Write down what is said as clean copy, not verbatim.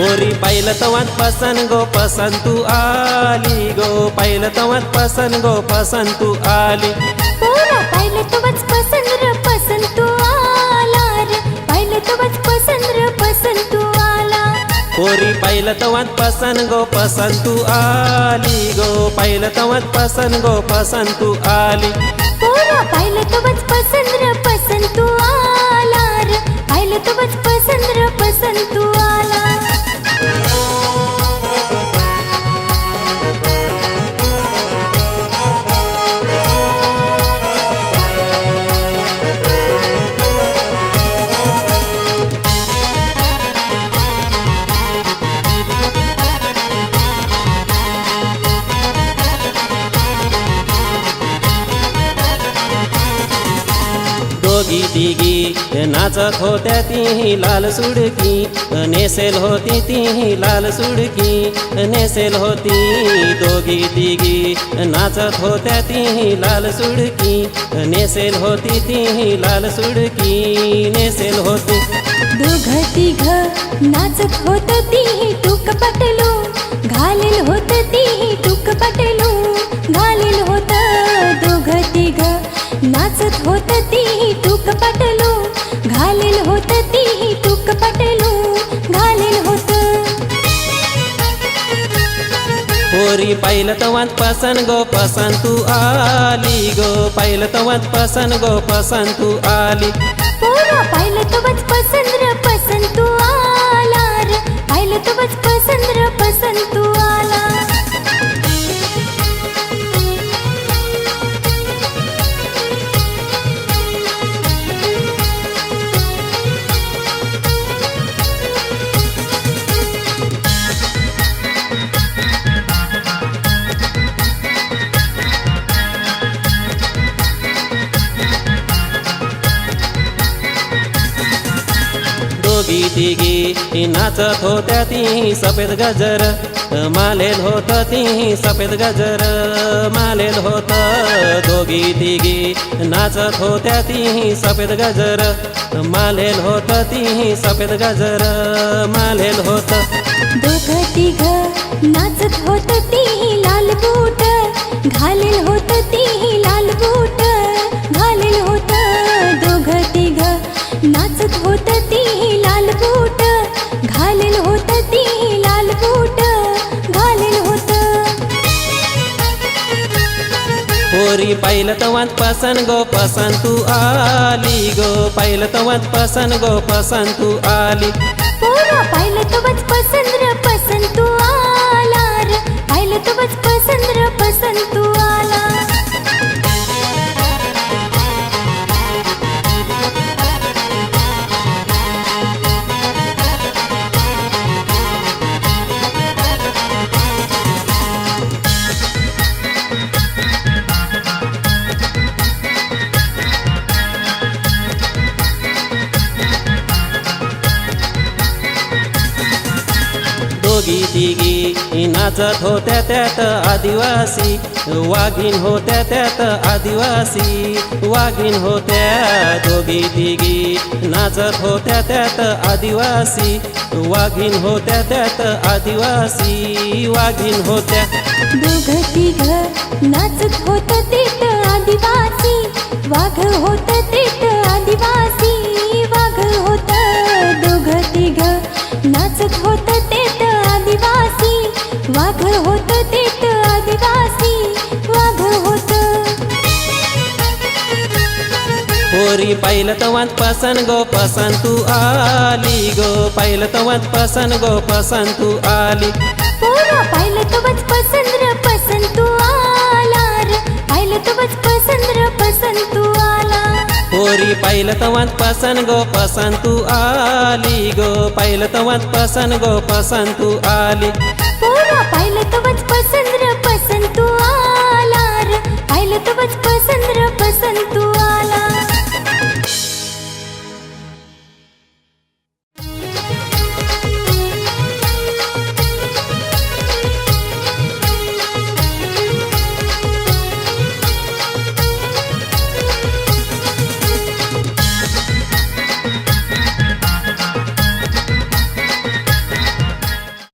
पोरी पाहिलं तवात पसंत गो पसंत तू आली गो, पाहिलं तवात पसंत गो पसंत तू आली। पोरा पाहिलं तवच पसंत र पसंत तू आला रे, पाहिलं तवच पसंत र पसंत तू आला। पोरी पाहिलं तवात पसंत गो पसंत तू आली गो, पाहिलं तवात पसंत गो पसंत तू आली। पोरा पाहिलं तवच पसंत र पसंत तू आला रे, पाहिलं तवच पसंत र पसंत तू आला। दोघी तिघी नाचत होत्या तीही लाल सुडकी, नेसेल होती तीही लाल सुडकी, नेसेल होती। दोघी तिघी नाचत होत्या तीही लाल सुडकी, नेसेल होती तीही लाल सुडकी, नेसेल होती। दोघ तिघ नाचत होत तीही टूक पटलो, घालेल होत तीही टूक पटलो, घालेल होत। दोघ तिघ नाचत होत तीही टूक पटलो, घालेल होत तीही टूक पटलो, घालेल होत। पोरी पाहिलं तवात पसंत गो पसंत तू आली गो, पाहिलं तवात पसंत गो पसंत तू आली। पोरा पाहिलं तवच पसंत र पसंत तू आला रे, पाहिलं तवच पसंत र पसंत तू आला। दोघी तिघी नाचत होत्या तीही सफेद गजर, मालेल होत तीही सफेद गजर, मालेल होत। दोघी तिघी नाचत होत्या तीही सफेद गजर, मालेल होत तीही सफेद गजर, मालेल होत। दोघ तिघ नाचत होत तीही लाल बूट, घालेल होत तीही लाल बूट, घालेल होत। दोघ तिघ नाचत होत तीही लाल बूट, घालेल होत तीही लाल बूट, घालेल होत। पोरी पाहिलं तवात पसंत गो पसंत तू आली गो, पाहिलं तवात पसंत गो पसंत तू आली। पोरा पाहिलं तवच पसंत र पसंत तू आला रे, पाहिलं तवच पसंत र पसंत तू आला। दोघी तिघी नाचत होत्या त्यात आदिवासी, वाघीण होत्या त्यात आदिवासी, वाघीण होत्या। दोघी तिघी नाचत होत्या त्यात आदिवासी, वाघीण होत्या त्यात आदिवासी, वाघीण होत्या। दोघ तिघ नाचत होत तेत आदिवासी, वाघ होत तेत आदिवासी, वाघ होत। दोघ तिघ नाचत होत तेत आदिवासी, वाघ होत तेत आदिवासी, वाघ होत। पोरी पाहिलं तवात पसंत गो पसंत तू आली गो, पाहिलं तवात पसंत गो पसंत तू आली। पोरा पाहिलं तवच पसंत र पसंत तू आला रे, पाहिलं तवच पसंत र पसंत तू आला। पोरी पाहिलं तवात पसंत गो पसंत तू आली गो, पाहिलं तवात पसंत गो पसंत तू आली।